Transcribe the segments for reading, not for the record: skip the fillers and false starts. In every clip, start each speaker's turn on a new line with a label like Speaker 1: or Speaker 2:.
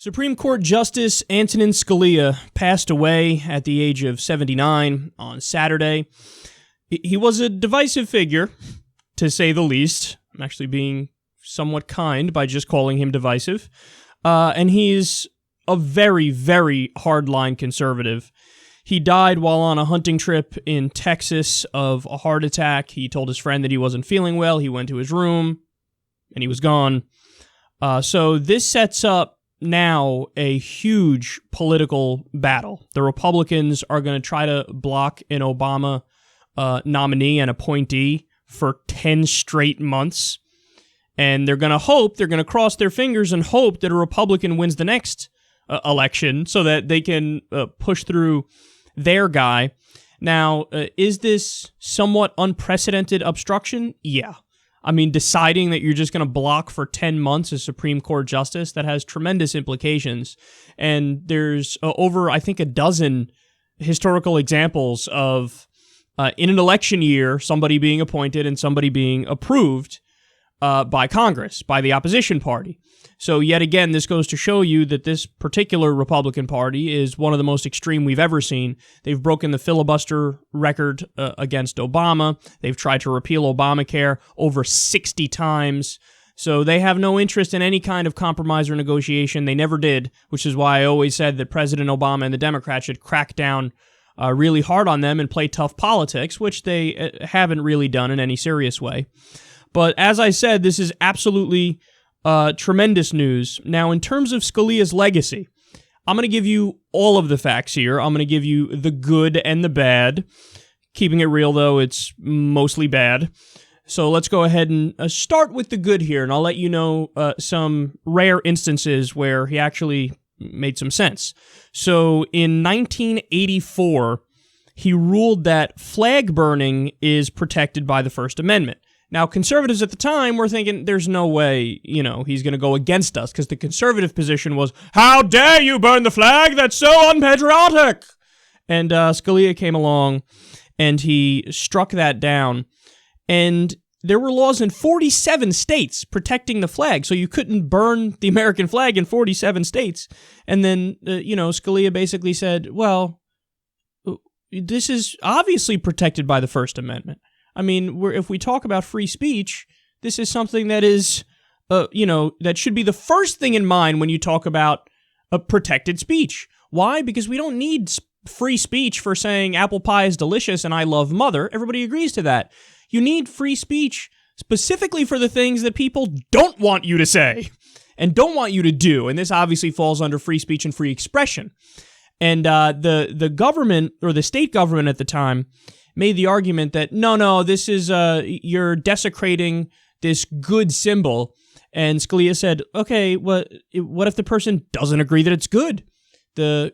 Speaker 1: Supreme Court Justice Antonin Scalia passed away at the age of 79 on Saturday. He was a divisive figure, to say the least. I'm actually being somewhat kind by just calling him divisive. And he's a very, very hardline conservative. He died while on a hunting trip in Texas of a heart attack. He told his friend that he wasn't feeling well. He went to his room, and he was gone. So this sets up now a huge political battle. The Republicans are going to try to block an Obama nominee and appointee for 10 straight months. And they're going to cross their fingers and hope that a Republican wins the next election so that they can push through their guy. Now, is this somewhat unprecedented obstruction? Yeah. I mean, deciding that you're just going to block for 10 months a Supreme Court justice, that has tremendous implications. And there's over, I think, a dozen historical examples of, in an election year, somebody being appointed and somebody being approved by Congress, by the opposition party. So yet again, this goes to show you that this particular Republican Party is one of the most extreme we've ever seen. They've broken the filibuster record against Obama. They've tried to repeal Obamacare over 60 times. So they have no interest in any kind of compromise or negotiation. They never did, which is why I always said that President Obama and the Democrats should crack down really hard on them and play tough politics, which they haven't really done in any serious way. But as I said, this is absolutely tremendous news. Now, in terms of Scalia's legacy, I'm going to give you all of the facts here. I'm going to give you the good and the bad. Keeping it real, though, it's mostly bad. So let's go ahead and start with the good here, and I'll let you know some rare instances where he actually made some sense. So in 1984, he ruled that flag burning is protected by the First Amendment. Now, conservatives at the time were thinking, there's no way, he's going to go against us, because the conservative position was, how dare you burn the flag? That's so unpatriotic! And Scalia came along, and he struck that down. And there were laws in 47 states protecting the flag, so you couldn't burn the American flag in 47 states. And then, Scalia basically said, well, this is obviously protected by the First Amendment. I mean, if we talk about free speech, this is something that is, that should be the first thing in mind when you talk about a protected speech. Why? Because we don't need free speech for saying apple pie is delicious and I love mother. Everybody agrees to that. You need free speech specifically for the things that people don't want you to say and don't want you to do. And this obviously falls under free speech and free expression. And the government, or the state government at the time, made the argument that, no, this is, you're desecrating this good symbol. And Scalia said, okay, what if the person doesn't agree that it's good? The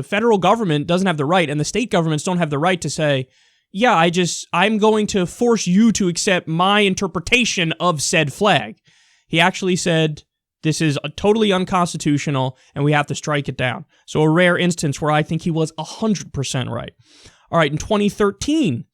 Speaker 1: federal government doesn't have the right, and the state governments don't have the right to say, yeah, I'm going to force you to accept my interpretation of said flag. He actually said, this is totally unconstitutional, and we have to strike it down. So a rare instance where I think he was 100% right. All right, in 2013,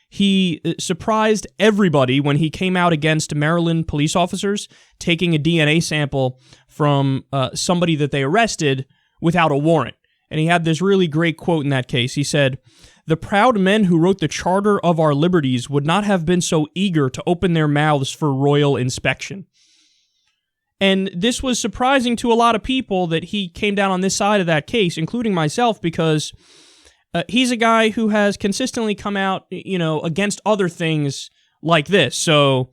Speaker 1: he surprised everybody when he came out against Maryland police officers taking a DNA sample from somebody that they arrested without a warrant. And he had this really great quote in that case. He said, "The proud men who wrote the Charter of our Liberties would not have been so eager to open their mouths for royal inspection." And this was surprising to a lot of people that he came down on this side of that case, including myself, because he's a guy who has consistently come out, against other things like this. So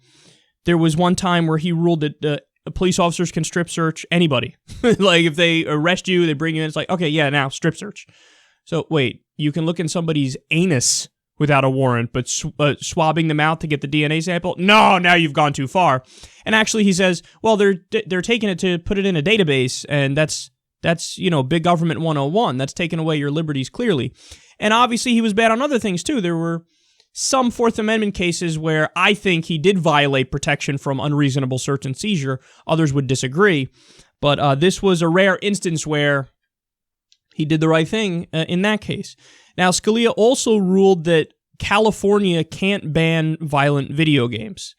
Speaker 1: there was one time where he ruled that police officers can strip search anybody. Like, if they arrest you, they bring you in, it's like, okay, yeah, now strip search. So wait, you can look in somebody's anus without a warrant, but swabbing them out to get the DNA sample? No, now you've gone too far. And actually, he says, well, they're taking it to put it in a database, and that's big government 101. That's taking away your liberties clearly. And obviously he was bad on other things too. There were some Fourth Amendment cases where I think he did violate protection from unreasonable search and seizure. Others would disagree. But this was a rare instance where he did the right thing in that case. Now, Scalia also ruled that California can't ban violent video games.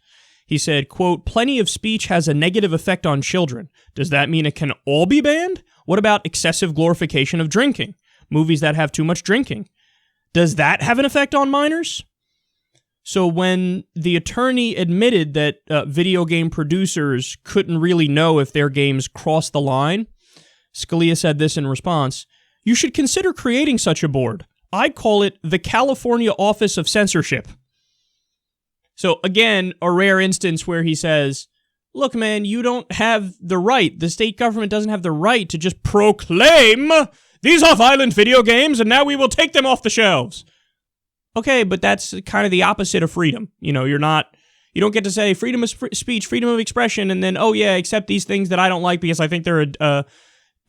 Speaker 1: He said, quote, "Plenty of speech has a negative effect on children. Does that mean it can all be banned? What about excessive glorification of drinking? Movies that have too much drinking. Does that have an effect on minors? So when the attorney admitted that video game producers couldn't really know if their games crossed the line, Scalia said this in response: "You should consider creating such a board. I'd call it the California Office of Censorship." So again, a rare instance where he says, look, man, you don't have the right. The state government doesn't have the right to just proclaim these are violent video games and now we will take them off the shelves. Okay, but that's kind of the opposite of freedom. You don't get to say freedom of speech, freedom of expression, and then, oh yeah, accept these things that I don't like because I think they're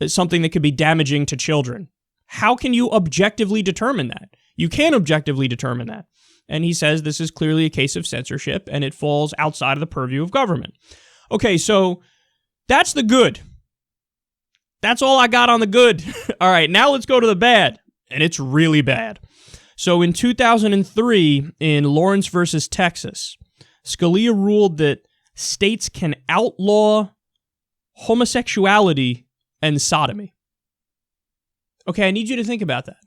Speaker 1: something that could be damaging to children. How can you objectively determine that? You can't objectively determine that. And he says this is clearly a case of censorship and it falls outside of the purview of government. Okay, so that's the good. That's all I got on the good. All right, now let's go to the bad. And it's really bad. So in 2003, in Lawrence versus Texas, Scalia ruled that states can outlaw homosexuality and sodomy. Okay, I need you to think about that.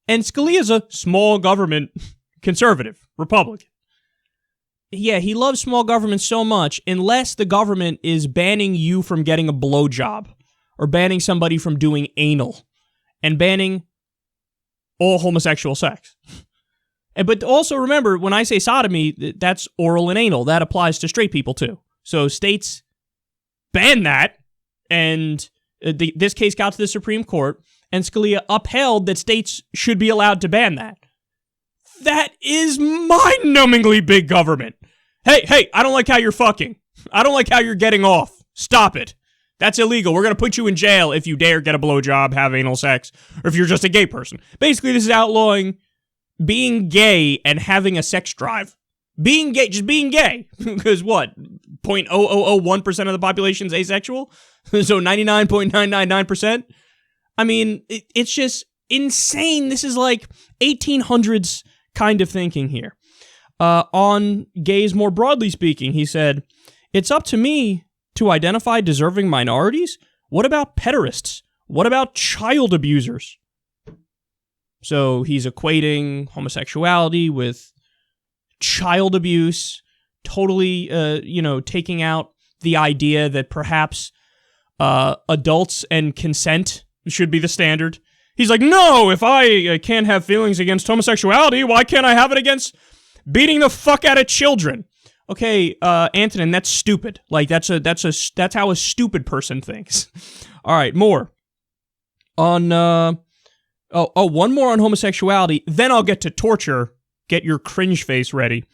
Speaker 1: And Scalia's a small government conservative, Republican. Yeah, he loves small government so much, unless the government is banning you from getting a blowjob, or banning somebody from doing anal, and banning all homosexual sex. But also remember, when I say sodomy, that's oral and anal. That applies to straight people too. So states ban that, and this case got to the Supreme Court, and Scalia upheld that states should be allowed to ban that. That is mind-numbingly big government. Hey, I don't like how you're fucking. I don't like how you're getting off. Stop it. That's illegal. We're going to put you in jail if you dare get a blowjob, have anal sex, or if you're just a gay person. Basically, this is outlawing being gay and having a sex drive. Being gay, just being gay. Because what? 0.0001% of the population is asexual? So 99.999%? I mean, it's just insane. This is like 1800s kind of thinking here. On gays more broadly speaking, he said, "It's up to me to identify deserving minorities? What about pederasts? What about child abusers?" So he's equating homosexuality with child abuse, totally, taking out the idea that perhaps adults and consent should be the standard. He's like, no, if I can't have feelings against homosexuality, why can't I have it against beating the fuck out of children? Okay, Antonin, that's stupid. Like, that's how a stupid person thinks. All right, more. On, one more on homosexuality, then I'll get to torture. Get your cringe face ready.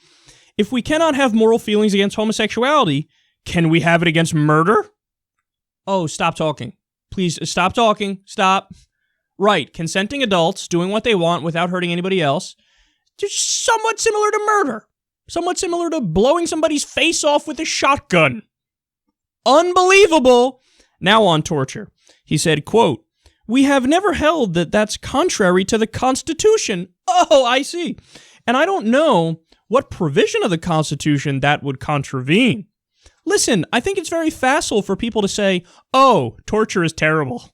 Speaker 1: If we cannot have moral feelings against homosexuality, can we have it against murder? Oh, stop talking. Please, stop talking. Stop. Right, consenting adults doing what they want without hurting anybody else. Just somewhat similar to murder. Somewhat similar to blowing somebody's face off with a shotgun. Unbelievable. Now on torture. He said, quote, "We have never held that that's contrary to the Constitution." Oh, I see. And I don't know what provision of the Constitution that would contravene. Listen, I think it's very facile for people to say, oh, torture is terrible.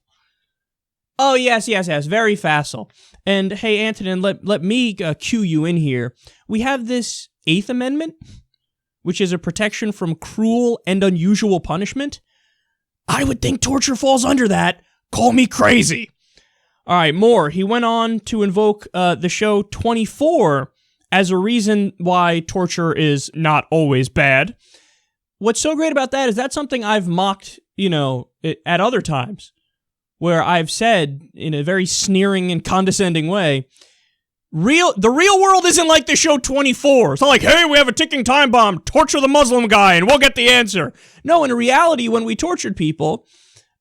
Speaker 1: Oh, yes, very facile. And hey, Antonin, let me cue you in here. We have this 8th Amendment, which is a protection from cruel and unusual punishment. I would think torture falls under that. Call me crazy. All right, more. He went on to invoke the show 24 as a reason why torture is not always bad. What's so great about that is that's something I've mocked, at other times, where I've said in a very sneering and condescending way, the real world isn't like the show 24. It's not like, hey, we have a ticking time bomb, torture the Muslim guy, and we'll get the answer. No, in reality, when we tortured people,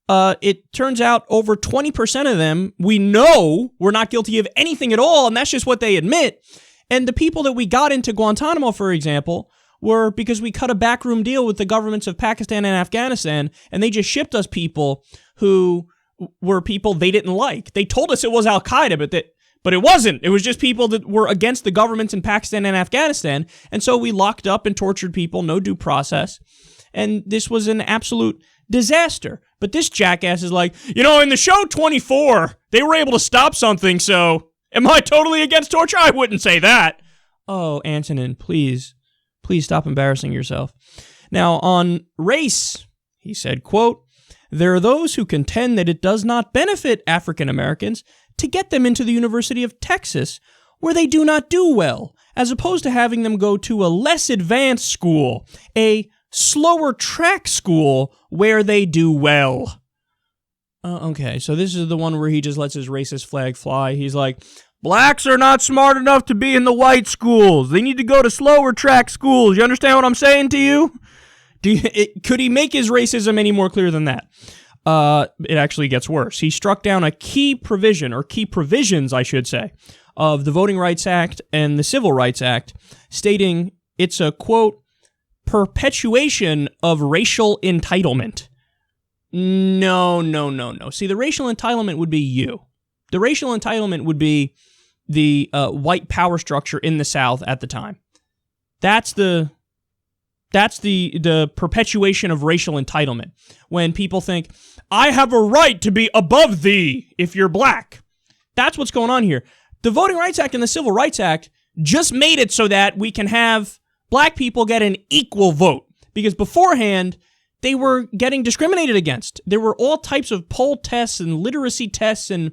Speaker 1: it turns out over 20% of them, we know were not guilty of anything at all, and that's just what they admit. And the people that we got into Guantanamo, for example, were because we cut a backroom deal with the governments of Pakistan and Afghanistan, and they just shipped us people who were people they didn't like. They told us it was Al-Qaeda, but it wasn't. It was just people that were against the governments in Pakistan and Afghanistan, and so we locked up and tortured people, no due process, and this was an absolute disaster. But this jackass is like, in the show 24, they were able to stop something, so am I totally against torture? I wouldn't say that. Oh, Antonin, please stop embarrassing yourself. Now, on race, he said, quote, there are those who contend that it does not benefit African Americans to get them into the University of Texas, where they do not do well, as opposed to having them go to a less advanced school, a slower track school where they do well. Okay, so this is the one where he just lets his racist flag fly. He's like, blacks are not smart enough to be in the white schools. They need to go to slower track schools. You understand what I'm saying to you? Could he make his racism any more clear than that? It actually gets worse. He struck down a key provision, or key provisions, I should say, of the Voting Rights Act and the Civil Rights Act, stating it's a, quote, perpetuation of racial entitlement. No. See, the racial entitlement would be you. The racial entitlement would be the white power structure in the South at the time. That's the perpetuation of racial entitlement. When people think, I have a right to be above thee if you're black. That's what's going on here. The Voting Rights Act and the Civil Rights Act just made it so that we can have black people get an equal vote, because beforehand, they were getting discriminated against. There were all types of poll tests and literacy tests and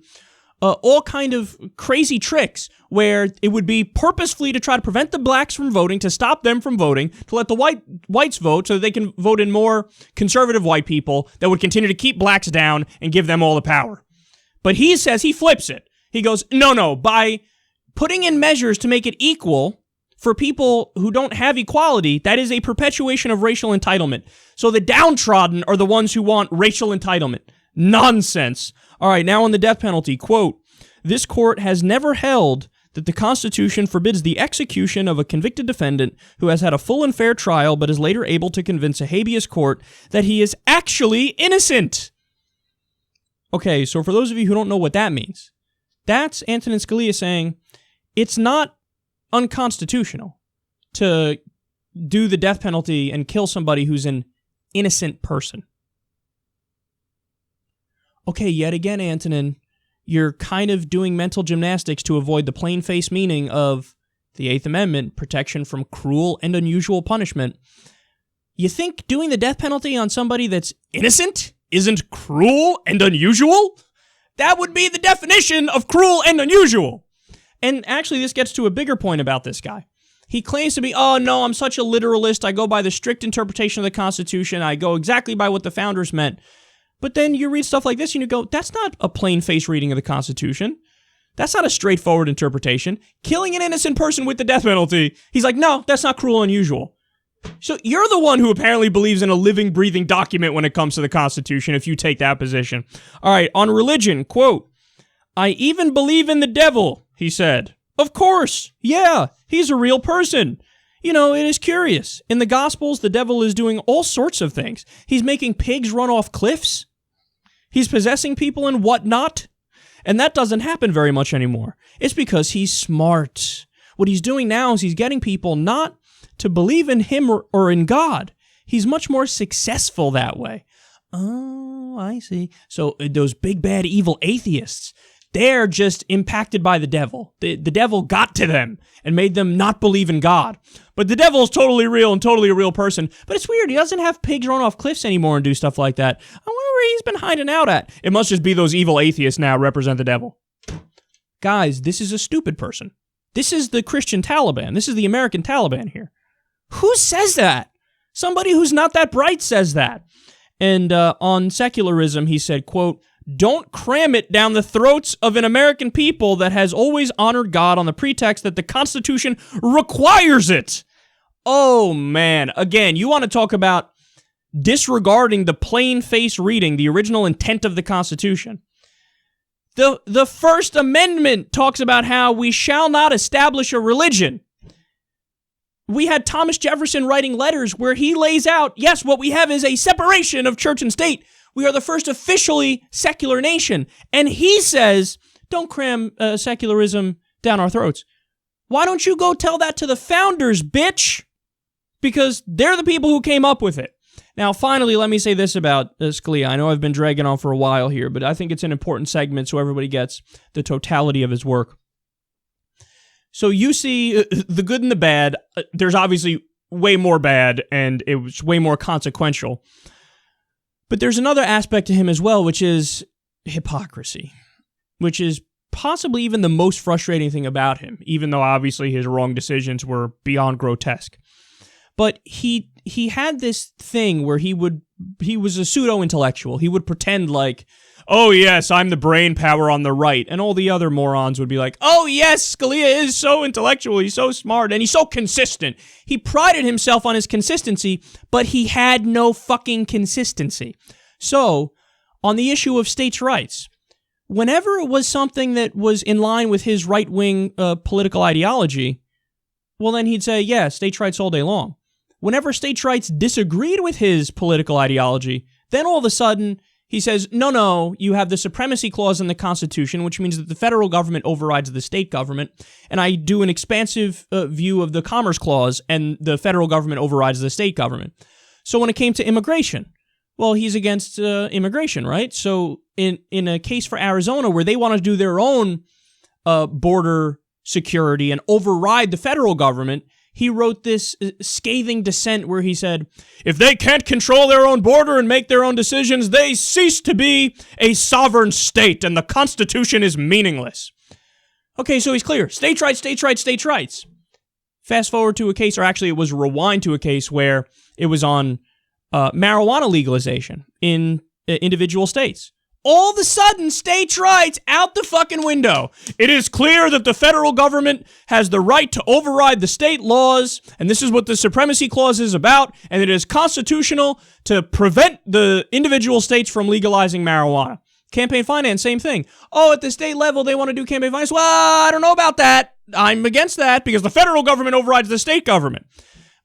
Speaker 1: all kind of crazy tricks where it would be purposefully to try to prevent the blacks from voting, to stop them from voting, to let the whites vote so that they can vote in more conservative white people that would continue to keep blacks down and give them all the power. But he says, he flips it. He goes, no, by putting in measures to make it equal for people who don't have equality, that is a perpetuation of racial entitlement. So the downtrodden are the ones who want racial entitlement. Nonsense. All right, now on the death penalty, quote, this court has never held that the Constitution forbids the execution of a convicted defendant who has had a full and fair trial but is later able to convince a habeas court that he is actually innocent. Okay, so for those of you who don't know what that means, that's Antonin Scalia saying it's not unconstitutional to do the death penalty and kill somebody who's an innocent person. Okay, yet again, Antonin, you're kind of doing mental gymnastics to avoid the plain-faced meaning of the Eighth Amendment, protection from cruel and unusual punishment. You think doing the death penalty on somebody that's innocent isn't cruel and unusual? That would be the definition of cruel and unusual. And actually, this gets to a bigger point about this guy. He claims to be, oh no, I'm such a literalist. I go by the strict interpretation of the Constitution. I go exactly by what the founders meant. But then you read stuff like this and you go, that's not a plain-faced reading of the Constitution. That's not a straightforward interpretation. Killing an innocent person with the death penalty, he's like, no, that's not cruel and unusual. So you're the one who apparently believes in a living, breathing document when it comes to the Constitution, if you take that position. All right, on religion, quote, I even believe in the devil, he said. Of course, yeah, he's a real person. You know, it is curious. In the Gospels, the devil is doing all sorts of things. He's making pigs run off cliffs. He's possessing people and whatnot. And that doesn't happen very much anymore. It's because he's smart. What he's doing now is he's getting people not to believe in him or in God. He's much more successful that way. Oh, I see. So those big, bad, evil atheists, they're just impacted by the devil. The devil got to them and made them not believe in God. But the devil is totally real and totally a real person. But it's weird. He doesn't have pigs run off cliffs anymore and do stuff like that. I wonder where he's been hiding out at. It must just be those evil atheists now represent the devil. Guys, this is a stupid person. This is the Christian Taliban. This is the American Taliban here. Who says that? Somebody who's not that bright says that. And on secularism, he said, quote, don't cram it down the throats of an American people that has always honored God on the pretext that the Constitution requires it. Oh, man. Again, you want to talk about disregarding the plain-face reading, the original intent of the Constitution. The First Amendment talks about how we shall not establish a religion. We had Thomas Jefferson writing letters where he lays out, yes, what we have is a separation of church and state. We are the first officially secular nation. And he says, don't cram secularism down our throats. Why don't you go tell that to the founders, bitch? Because they're the people who came up with it. Now, finally, let me say this about Scalia. I know I've been dragging on for a while here, but I think it's an important segment so everybody gets the totality of his work. So you see the good and the bad. There's obviously way more bad, and it was way more consequential. But there's another aspect to him as well, which is hypocrisy, which is possibly even the most frustrating thing about him, even though obviously his wrong decisions were beyond grotesque. But he had this thing where he was a pseudo-intellectual. He would pretend like, oh yes, I'm the brain power on the right, and all the other morons would be like, oh yes, Scalia is so intellectual, he's so smart, and he's so consistent. He prided himself on his consistency, but he had no fucking consistency. So, on the issue of states' rights, whenever it was something that was in line with his right-wing political ideology, well then he'd say, yeah, states' rights all day long. Whenever states' rights disagreed with his political ideology, then all of a sudden he says, no, you have the supremacy clause in the Constitution, which means that the federal government overrides the state government, and I do an expansive view of the Commerce Clause, and the federal government overrides the state government. So when it came to immigration, well, he's against immigration, right? So in a case for Arizona where they want to do their own border security and override the federal government, he wrote this scathing dissent where he said, if they can't control their own border and make their own decisions, they cease to be a sovereign state, and the Constitution is meaningless. Okay, so he's clear. States' rights, states' rights, states' rights. Fast forward to a case, or actually it was rewind to a case where it was on marijuana legalization in individual states. All of a sudden, states' rights out the fucking window. It is clear that the federal government has the right to override the state laws, and this is what the Supremacy Clause is about, and it is constitutional to prevent the individual states from legalizing marijuana. Campaign finance, same thing. Oh, at the state level, they want to do campaign finance. Well, I don't know about that. I'm against that because the federal government overrides the state government.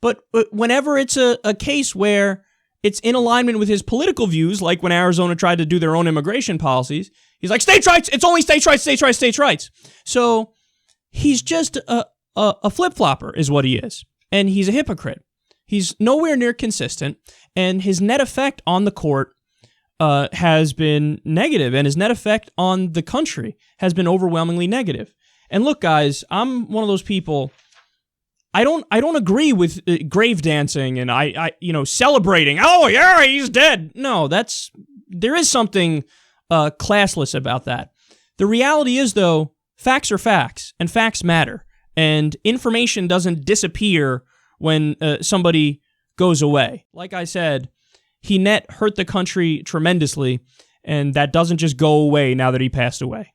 Speaker 1: But whenever it's a case where it's in alignment with his political views, like when Arizona tried to do their own immigration policies, he's like, states' rights, it's only states' rights, states' rights, states' rights. So he's just a flip-flopper is what he is. And he's a hypocrite. He's nowhere near consistent, and his net effect on the court has been negative, and his net effect on the country has been overwhelmingly negative. And look, guys, I'm one of those people. I don't agree with grave dancing and I celebrating. Oh yeah, he's dead. No, there is something classless about that. The reality is, though, facts are facts, and facts matter, and information doesn't disappear when somebody goes away. Like I said, he hurt the country tremendously, and that doesn't just go away now that he passed away.